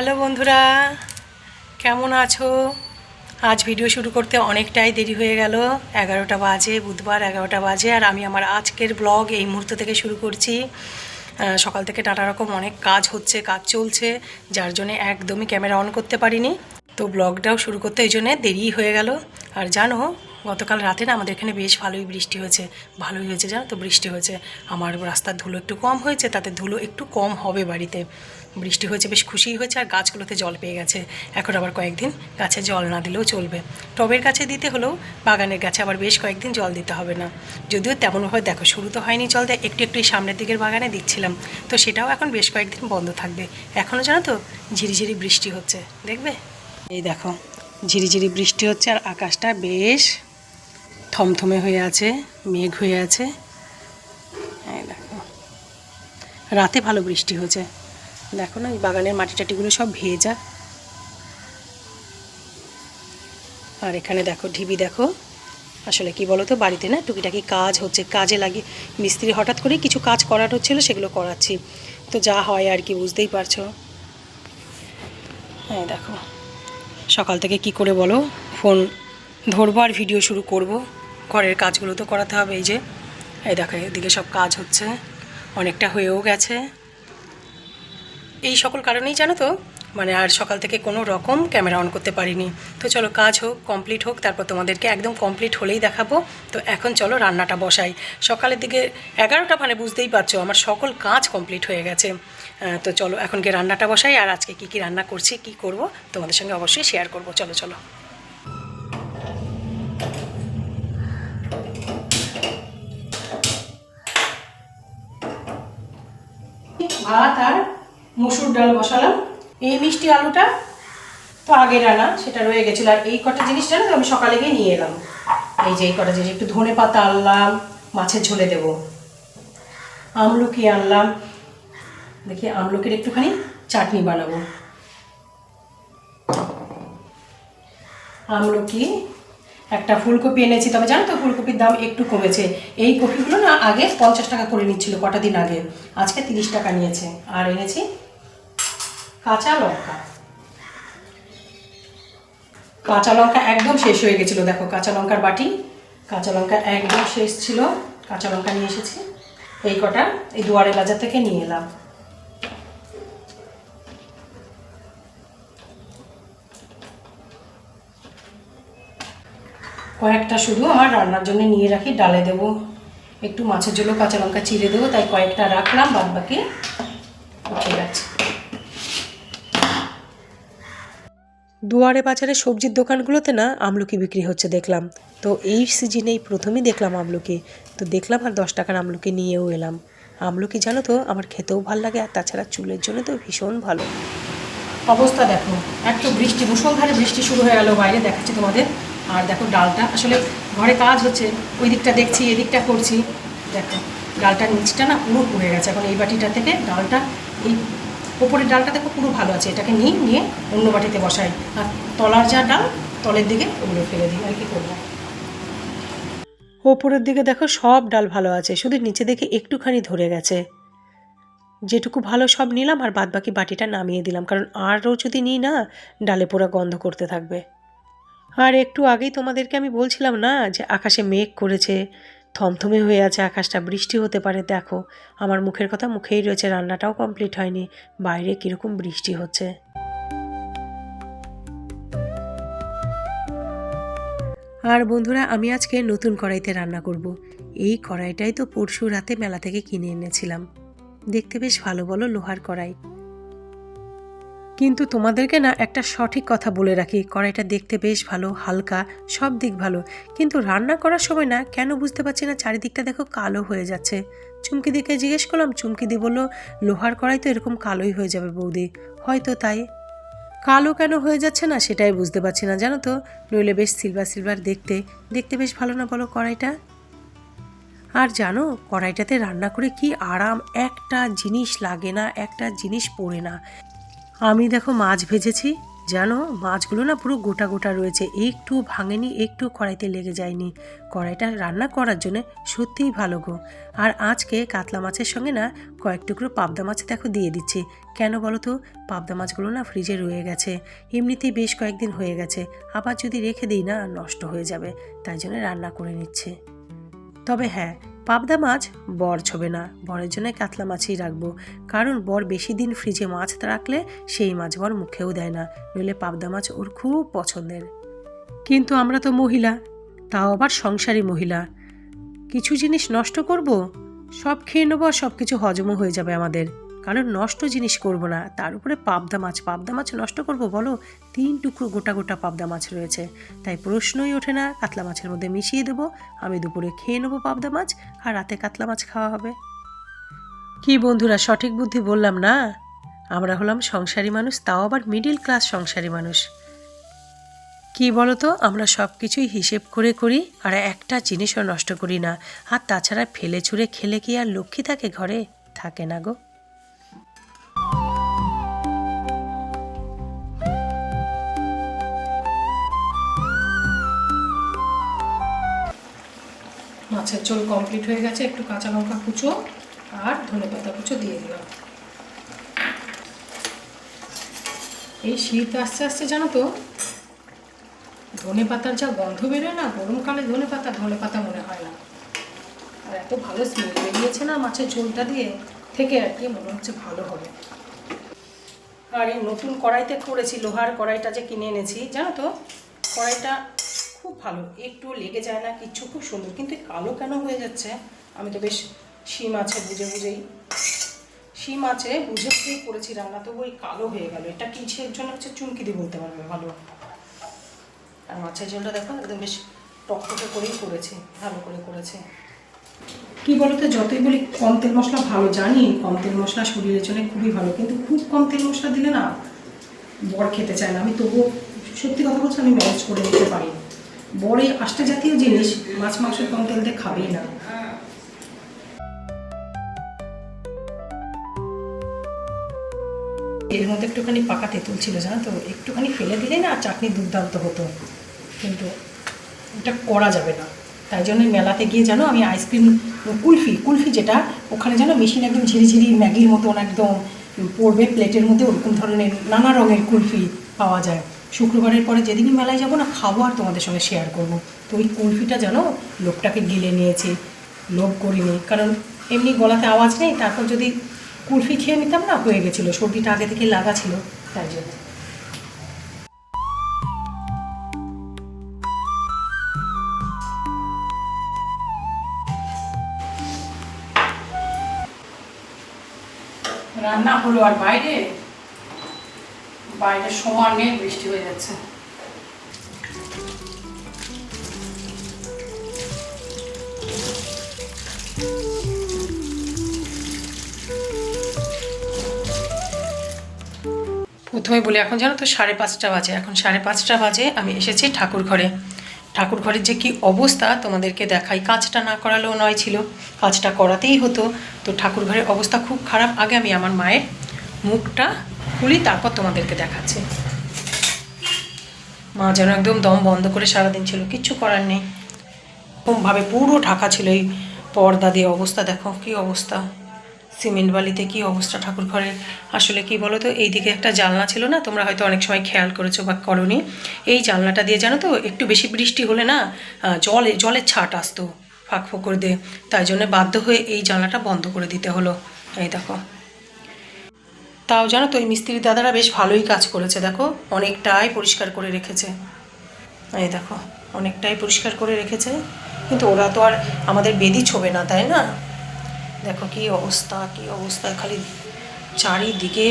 Hello বন্ধুরা, কেমন আছো? আজ ভিডিও শুরু করতে অনেকটাই দেরি হয়ে গেল। 11টা বাজে, বুধবার 11টা বাজে। আর আমি আমার আজকের ব্লগ এই মুহূর্ত থেকে শুরু করছি। সকাল থেকে নানা রকম অনেক কাজ হচ্ছে, কাজ চলছে, যার জন্যে একদমই ক্যামেরা অন করতে পারিনি। তো ব্লগটাও শুরু করতে এই জন্যে দেরি হয়ে গেল। আর জানো, গতকাল রাতে না আমাদের এখানে বেশ ভালোই বৃষ্টি হয়েছে। ভালোই হয়েছে জানো তো, বৃষ্টি হয়েছে। আমার রাস্তার ধুলো একটু কম হয়েছে, তাতে ধুলো একটু কম হবে বাড়িতে। বৃষ্টি হয়েছে, বেশ খুশিই হয়েছে। আর গাছগুলোতে জল পেয়ে গেছে। এখন আবার কয়েকদিন গাছে জল না দিলেও চলবে। টবের গাছে দিতে হলেও বাগানের গাছে আবার বেশ কয়েকদিন জল দিতে হবে না। যদিও তেমনভাবে দেখো, শুরু তো হয়নি জল দেয়, একটু একটু সামনের দিকের বাগানে দিচ্ছিলাম। তো সেটাও এখন বেশ কয়েকদিন বন্ধ থাকবে। এখনও জানো তো ঝিরিঝিরি বৃষ্টি হচ্ছে, দেখবে। এই দেখো, ঝিরিঝিরি বৃষ্টি হচ্ছে আর আকাশটা বেশ থমথমে হয়ে আছে, মেঘ হয়ে আছে। এই দেখো, রাতে ভালো বৃষ্টি হয়েছে। দেখো না, এই বাগানের মাটি টাটিগুলো সব ভেজা। আর এখানে দেখো ঢিবি, দেখো। আসলে কি বলো তো, বাড়িতে না টুকিটাকি কাজ হচ্ছে, কাজে লাগে। মিস্ত্রি হঠাৎ করেই কিছু কাজ করার হচ্ছিল, সেগুলো করাচ্ছি। তো যা হয় আর কি, বুঝতেই পারছো। হ্যাঁ দেখো, সকাল থেকে কি করে বলো, ফোন ধরবো আর ভিডিও শুরু করব। ঘরের কাজগুলো তো করাতে হবে। এই যে এই দেখো, এদিকে সব কাজ হচ্ছে, অনেকটা হয়েও গেছে। এই সকল কারণেই জানো তো, মানে আর সকাল থেকে কোনো রকম ক্যামেরা অন করতে পারিনি। তো চলো, কাজ হোক, কমপ্লিট হোক, তারপর তোমাদেরকে একদম কমপ্লিট হলেই দেখাবো। তো এখন চলো রান্নাটা বসাই। সকালের দিকে 11টা, মানে বুঝতেই পারছো আমার সকল কাজ কমপ্লিট হয়ে গেছে। তো চলো এখন গিয়ে রান্নাটা বসাই। আর আজকে কী কী রান্না করছি, কী করব, তোমাদের সঙ্গে অবশ্যই শেয়ার করব। চলো চলো। ভাত আর মসুর ডাল বসালাম। এই মিষ্টি আলুটা তো আগের আনা, সেটা রয়ে গেছিলো। আর এই কটা জিনিস জানো তো, আমি সকালে গিয়ে নিয়ে এলাম। এই যে এই কটা জিনিস, একটু ধনে পাতা আনলাম, মাছের ঝোলে দেব। আমলকি আনলাম, দেখি আমলকির একটুখানি চাটনি বানাবো। আমলকি, একটা ফুলকপি এনেছি। তবে জানো তো, ফুলকপির দাম একটু কমেছে। এই কপিগুলো না আগে 50 টাকা করে নিচ্ছিল কটা দিন আগে, আজকে 30 টাকা নিয়েছে। আর এনেছি কাঁচা লঙ্কা। কাঁচা লঙ্কা একদম শেষ হয়ে গেছিলো, দেখো কাঁচা লঙ্কার বাটি, কাঁচা লঙ্কা একদম শেষ ছিল। কাঁচা লঙ্কা নিয়ে এসেছি এই কটা, এই দুয়ারে বাজার থেকে নিয়ে এলাম। কয়েকটা শুধু আমার রান্নার জন্য নিয়ে রাখি, ডালে দেবো। একটু মাছের ঝোলও কাঁচা লঙ্কা চিড়ে দেবো, তাই কয়েকটা রাখলাম, বাদ বাকি ঠিক আছে। দুয়ারে বাজারে সবজির দোকানগুলোতে না আমলকি বিক্রি হচ্ছে দেখলাম। তো এই সিজনেই প্রথমেই দেখলাম আমলকি। তো দেখলাম আর 10 টাকার আমলকি নিয়েও এলাম। আমলকি জানো তো আমার খেতেও ভালো লাগে, আর তাছাড়া চুলের জন্য তো ভীষণ ভালো। অবস্থা দেখো, একটু বৃষ্টি, মুষলধারে বৃষ্টি শুরু হয়ে গেল, বাইরে দেখাচ্ছি তোমাদের। আর দেখো ডালটা, আসলে ঘরে কাজ হচ্ছে, ওই দিকটা দেখছি, এদিকটা করছি। দেখো ডালটার নিচটা না পুরো পড়ে গেছে। এখন এই বাটিটা থেকে ডালটা, এই ওপরের ডালটা দেখো পুরো ভালো আছে, এটাকে নিয়ে অন্য বাটিতে বসাই। আর তলার যা ডাল, তলের দিকে ওগুলো ফেলে দিই। আর কি করবো, ওপরের দিকে দেখো সব ডাল ভালো আছে, শুধু নিচে দেখে একটুখানি ধরে গেছে। যেটুকু ভালো সব নিলাম, আর বাদবাকি বাটিটা নামিয়ে দিলাম, কারণ আরও যদি নিই না, ডালে পোড়া গন্ধ করতে থাকবে। আর একটু আগেই তোমাদেরকে আমি বলছিলাম না যে আকাশে মেঘ করেছে, থমথমে হয়ে আছে আকাশটা, বৃষ্টি হতে পারে। দেখো আমার মুখের কথা মুখেই রয়েছে, রান্নাটাও কমপ্লিট হয়নি, বাইরে কীরকম বৃষ্টি হচ্ছে। আর বন্ধুরা, আমি আজকে নতুন কড়াইতে রান্না করব। এই কড়াইটাই তো পরশু রাতে মেলা থেকে কিনে এনেছিলাম। দেখতে বেশ ভালো, বলো, লোহার কড়াই। কিন্তু তোমাদেরকে না একটা সঠিক কথা বলে রাখি, কড়াইটা দেখতে বেশ ভালো, হালকা, সব দিক ভালো, কিন্তু রান্না করার সময় না কেন বুঝতে পারছি না, চারিদিকটা দেখো কালো হয়ে যাচ্ছে। চুমকিদিকে জিজ্ঞেস করলাম, চুমকিদি বললো লোহার কড়াই তো এরকম কালোই হয়ে যাবে বৌদি। হয়তো তাই। কালো কেন হয়ে যাচ্ছে না সেটাই বুঝতে পারছি না, জানো তো। নইলে বেশ সিলভার সিলভার দেখতে, দেখতে বেশ ভালো না বলো কড়াইটা। আর জানো, কড়াইটাতে রান্না করে কি আরাম, একটা জিনিস লাগে না, একটা জিনিস পড়ে না। আমি দেখো মাছ ভেজেছি, জানো মাছগুলো না পুরো গোটা গোটা রয়েছে, একটু ভাঙেনি, একটু কড়াইতে লেগে যায়নি। কড়াইটা রান্না করার জন্য সত্যিই ভালো গো। আর আজকে কাতলা মাছের সঙ্গে না কয়েক টুকরো পাবদা মাছ দেখো দিয়ে দিচ্ছি। কেন বলো তো, পাবদা মাছগুলো না ফ্রিজে রয়ে গেছে, এমনিতেই বেশ কয়েকদিন হয়ে গেছে, আবার যদি রেখে দিই না নষ্ট হয়ে যাবে, তাই জন্য রান্না করে নিচ্ছে। তবে হ্যাঁ, পাবদা মাছ বর ছোবে না, বরের জন্য কাতলা মাছই রাখবো, কারণ বর বেশি দিন ফ্রিজে মাছ রাখলে সেই মাছ বর মুখেও দেয় না, নইলে পাবদা মাছ ওর খুব পছন্দের। কিন্তু আমরা তো মহিলা, তাও আবার সংসারী মহিলা, কিছু জিনিস নষ্ট করব, সব খেয়ে নেবো আর সব কিছু হজমও হয়ে যাবে আমাদের, কারণ নষ্ট জিনিস করব না। তার উপরে পাবদা মাছ নষ্ট করব বলো? 3 টুকরো গোটা গোটা পাবদা মাছ রয়েছে, তাই প্রশ্নই ওঠে না, কাতলা মাছের মধ্যে মিশিয়ে দেবো, আমি দুপুরে খেয়ে নেবো পাবদা মাছ, আর রাতে কাতলা মাছ খাওয়া হবে। কি বন্ধুরা, সঠিক বুদ্ধি বললাম না? আমরা হলাম সংসারী মানুষ, তাও আবার মিডিল ক্লাস সংসারী মানুষ। কি বলতো, আমরা সব কিছুই হিসেব করে করি, আর একটা জিনিসও নষ্ট করি না। আর তাছাড়া ফেলে ছুঁড়ে খেলে কি আর লক্ষ্মী থাকে ঘরে? থাকে না গো। মাছের ঝোল কমপ্লিট হয়ে গেছে, একটু কাঁচা লঙ্কা কুচো আর ধনেপাতা কুচো দিয়ে দিলাম। এই শীত আসতে আসতে জানো তো, ধনেপাতার যা গন্ধ বেরোয় না, গরমকালে ধনেপাতা মনে হয় না। আর এত ভালো স্মেল বেরিয়েছে না মাছের ঝোলটা দিয়ে, থেকে আর কি মনে হচ্ছে ভালো হবে। আর এই নতুন কড়াইতে করেছি, লোহার কড়াইটা যে কিনে এনেছি, জানো তো কড়াইটা খুব ভালো, একটু লেগে যায় না কিচ্ছু, খুব সুন্দর। কিন্তু কালো কেন হয়ে যাচ্ছে? আমি তো বেশ শিম আছে বুঝে বুঝেই করেছি রান্না, তো ওই কালো হয়ে গেল। এটা কিসের জন্য হচ্ছে চুমকি দিয়ে বলতে পারবে ভালো। আর মাছের ঝোলটা দেখো একদম বেশ টকটকে করেই করেছি, ভালো করে করেছে। কি বলতো, যতই বলি কম তেল মশলা ভালো, জানি কম তেল মশলা শরীরের জন্য খুবই ভালো, কিন্তু খুব কম তেল মশলা দিলে না বর খেতে চায় না। আমি তবুও সত্যি কথা বলছি, আমি ম্যানেজ করে নিতে পারি। বড় আষ্টা জাতীয় জিনিস মাছ মাংস কম তেল দিয়ে খাবেই না। এর মধ্যে একটুখানি পাকা তেঁতুল ছিল, জানো তো, একটুখানি ফেলে দিলে না চাটনি দুর্দান্ত হতো, কিন্তু এটা করা যাবে না। তাই জন্য মেলাতে গিয়ে জানো আমি আইসক্রিম কুলফি যেটা, ওখানে যেন মেশিন একদম ঝিরিঝিরি ম্যাগির মতন একদম পড়বে প্লেটের মধ্যে, ওরকম ধরনের নানা রঙের কুলফি পাওয়া যায়। শুক্রবারের পরে যেদিনই মেলায় যাবো না, খাবো আর তোমাদের সঙ্গে শেয়ার করবো। তো ওই কুলফিটা জানো লোকটাকে গিলে নিয়েছি, লোভ করিনি, কারণ এমনি গলাতে আওয়াজ নেই, তারপর যদি কুলফি খেয়ে নিতাম না, হয়ে গেছিলো, সর্দিটা আগে থেকে লাগা ছিল, তাই জন্য। রান্না হলো, আর বাইরে সমানে বৃষ্টি হয়ে যাচ্ছে। প্রথমে বলি, এখন জানো তো 5:30 বাজে, এখন 5:30 বাজে, আমি এসেছি ঠাকুর ঘরের যে কি অবস্থা তোমাদেরকে দেখাই। কাজটা না করালেও নয় ছিল, কাজটা করাতেই হতো। তো ঠাকুর ঘরের অবস্থা খুব খারাপ। আগে আমি আমার মায়ের মুখটা খুলি, তারপর তোমাদেরকে দেখাচ্ছি। মা যেন একদম দম বন্ধ করে সারাদিন ছিল, কিচ্ছু করার নেই, এরকমভাবে পুরো ঢাকা ছিল। এই পর্দা দিয়ে অবস্থা দেখো কি অবস্থা, সিমেন্ট বালিতে কি অবস্থা ঠাকুর ঘরের। আসলে কি বলো তো, এইদিকে একটা জানলা ছিল না, তোমরা হয়তো অনেক সময় খেয়াল করেছো বা করোনি, এই জানলাটা দিয়ে জানো তো একটু বেশি বৃষ্টি হলে না জলের ছাট আসতো ফাঁক ফোকর দিয়ে, তাই জন্য বাধ্য হয়ে এই জানলাটা বন্ধ করে দিতে হলো। এই দেখো, তাও জানো তো এই মিস্ত্রি দাদারা বেশ ভালোই কাজ করেছে, দেখো অনেকটাই পরিষ্কার করে রেখেছে। এই দেখো অনেকটাই পরিষ্কার করে রেখেছে, কিন্তু ওরা তো আর আমাদের বেদি ছোবে না, তাই না? দেখো কি অবস্থা, খালি চারিদিকে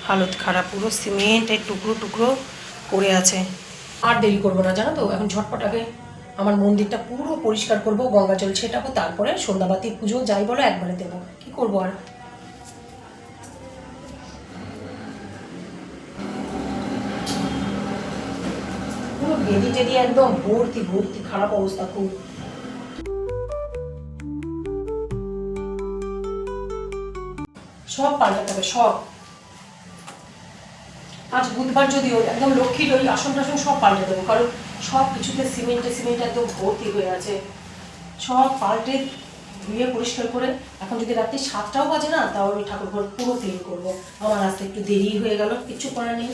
হালত খারাপ, পুরো সিমেন্টের টুকরো টুকরো করে আছে। আর দেরি করবো না, জানো তো, এখন ঝটপট আগে আমার মন্দিরটা পুরো পরিষ্কার করবো, গঙ্গা জল ছেটাবো, তারপরে সন্ধ্যাবাতি পুজো যাই বলো একবারে দেবো। কি করবো আর। পুরো বেদি টেদি একদম ভর্তি খারাপ অবস্থা খুব। সব পাল্টাতে হবে, সব আজ বুধবার যদিও একদম লক্ষ্মীর ওই আসন টাসন সব পাল্টে দেবো, কারণ সব কিছুতে সিমেন্ট একদম ভর্তি হয়ে আছে। সব পাল্টে ধুয়ে পরিষ্কার করে এখন যদি রাত্রি 7টাও বাজে না, তাও আমি ঠাকুর ঘর পুরো ক্লিন করবো। আমার আসতে একটু দেরি হয়ে গেল, কিচ্ছু করার নেই।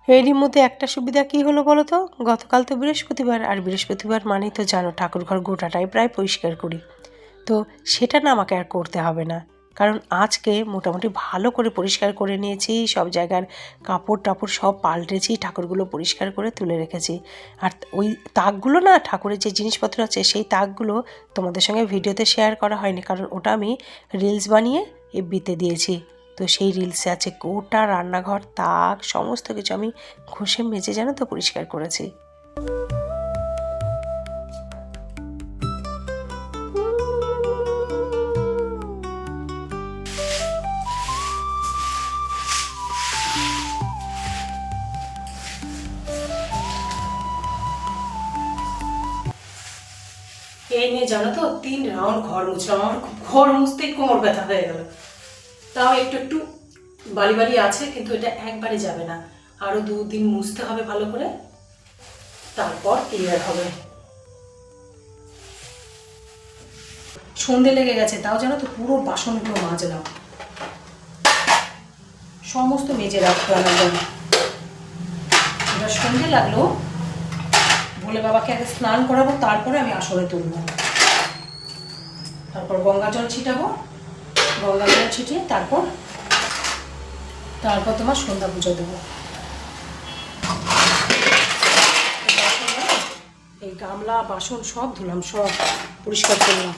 এরই মধ্যে একটা সুবিধা কী হলো বলো তো, গতকাল তো বৃহস্পতিবার, আর বৃহস্পতিবার মানেই তো জানো ঠাকুরঘর গোটাটাই প্রায় পরিষ্কার করি। তো সেটা না আমাকে আর করতে হবে না, কারণ আজকে মোটামুটি ভালো করে পরিষ্কার করে নিয়েছি। সব জায়গার কাপড় টাপড় সব পাল্টেছি, ঠাকুরগুলো পরিষ্কার করে তুলে রেখেছি। আর ওই তাকগুলো না, ঠাকুরের যে জিনিসপত্র আছে সেই তাকগুলো তোমাদের সঙ্গে ভিডিওতে শেয়ার করা হয়নি, কারণ ওটা আমি রিলস বানিয়ে এফবিতে দিয়েছি। তো সেই রিলসে আছে গোটা রান্নাঘর, তাক সমস্ত কিছু আমি ঘষে মেজে জানো তো পরিষ্কার করেছি। এই নিয়ে জানো তো 3 রাউন্ড ঘর মুছলাম, আমার খুব ঘর মুছতেই কোমর ব্যথা হয়ে গেল। তাও একটু একটু বালি বালি আছে, কিন্তু এটা একবারে যাবে না, আরো 2 দিন মুছতে হবে ভালো করে, তারপর ক্লিয়ার হবে। সন্ধে লেগে গেছে, তাও জানো তো পুরো বাসনগুলো মাজলাম, সমস্ত মেজে রাখলাম একদম। এবার সন্ধে লাগলো, বলে বাবাকে আগে স্নান করাবো, তারপরে আমি আসরে তুলবো, তারপর গঙ্গা জল ছিটাবো, গঙ্গা জল ছিটিয়ে তারপর তোমার সন্ধ্যা পুজো দেবো। এই গামলা বাসন সব ধুলাম, সব পরিষ্কার করলাম।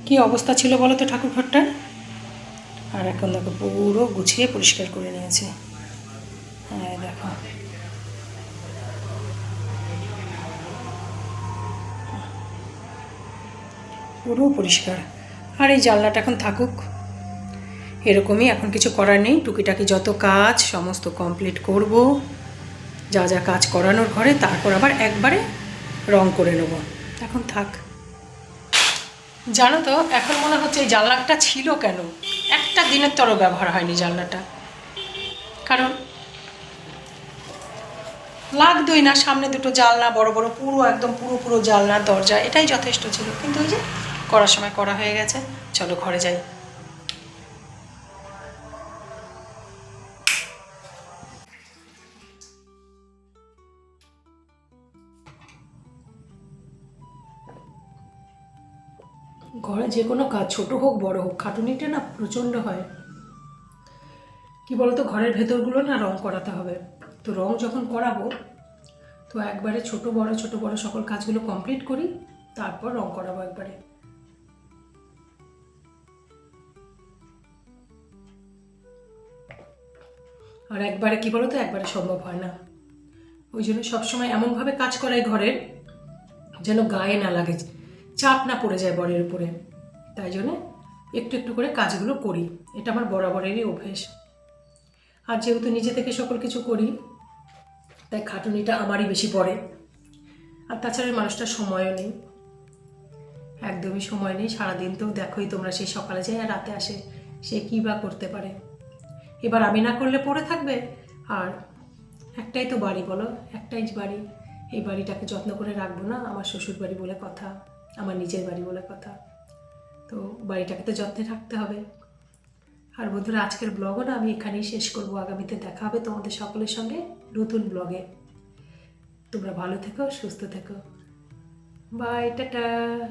কি অবস্থা ছিল বলো তো ঠাকুর ঘরটা, আর এখন দেখো পুরো গুছিয়ে পরিষ্কার করে নিয়েছে। হ্যাঁ দেখো, পুরো পরিষ্কার। আর এই জানলাটা এখন থাকুক এরকমই, এখন কিছু করার নেই। টুকিটাকি যত কাজ সমস্ত কমপ্লিট করব, যা যা কাজ করানোর ঘরে, তারপর আবার একবারে রং করে নেব। এখন থাক। জানো তো এখন মনে হচ্ছে এই জানলাটা ছিল কেন, একটা দিনের তরও ব্যবহার হয়নি জানলাটা, কারণ লাগতোই না। সামনে দুটো জানলা বড় বড়, পুরো একদম পুরো জানলা দরজা, এটাই যথেষ্ট ছিল। কিন্তু ওই যে করার সময় করা হয়ে গেছে, চলো ঘরে যাই। ঘরে যে কোনো কাজ ছোট হোক বড় হোক, খাটুনিটা না প্রচণ্ড হয়। কি বলতো, ঘরের ভেতরগুলো না রং করাতে হবে। তো রং যখন করাবো, তো একবারে ছোট বড় সকল কাজগুলো কমপ্লিট করি, তারপর রং করাবো একবারে। আর একবারে কি বলতো, একবারে সম্ভব হয় না। ওই জন্য সবসময় এমনভাবে কাজ করাই ঘরের, যেন গায়ে না লাগে, চাপ না পড়ে যায় বরের উপরে। তাই জন্য একটু একটু করে কাজগুলো করি, এটা আমার বরাবরেরই অভ্যেস। আর যেহেতু নিজে থেকে সকল কিছু করি, তাই খাটুনিটা আমারই বেশি পড়ে। আর তাছাড়া মানুষটার সময়ও নেই, একদমই সময় নেই। সারাদিন তো দেখোই তোমরা, সেই সকালে যায় আর রাতে আসে, সে কী বা করতে পারে। এবার আমি না করলে পড়ে থাকবে। আর একটাই তো বাড়ি বলো, একটাই বাড়ি, এই বাড়িটাকে যত্ন করে রাখবো না? আমার শ্বশুর বাড়ি বলে কথা, আমার নিজের বাড়ি বলে কথা। তো বাড়িটাকে তো যত্নে রাখতে হবে। আর বন্ধুরা, আজকের ব্লগও না আমি এখানেই শেষ করব। আগামীতে দেখা হবে তোমাদের সকলের সঙ্গে নতুন ব্লগে। তোমরা ভালো থেকো, সুস্থ থেকো। Bye, tata.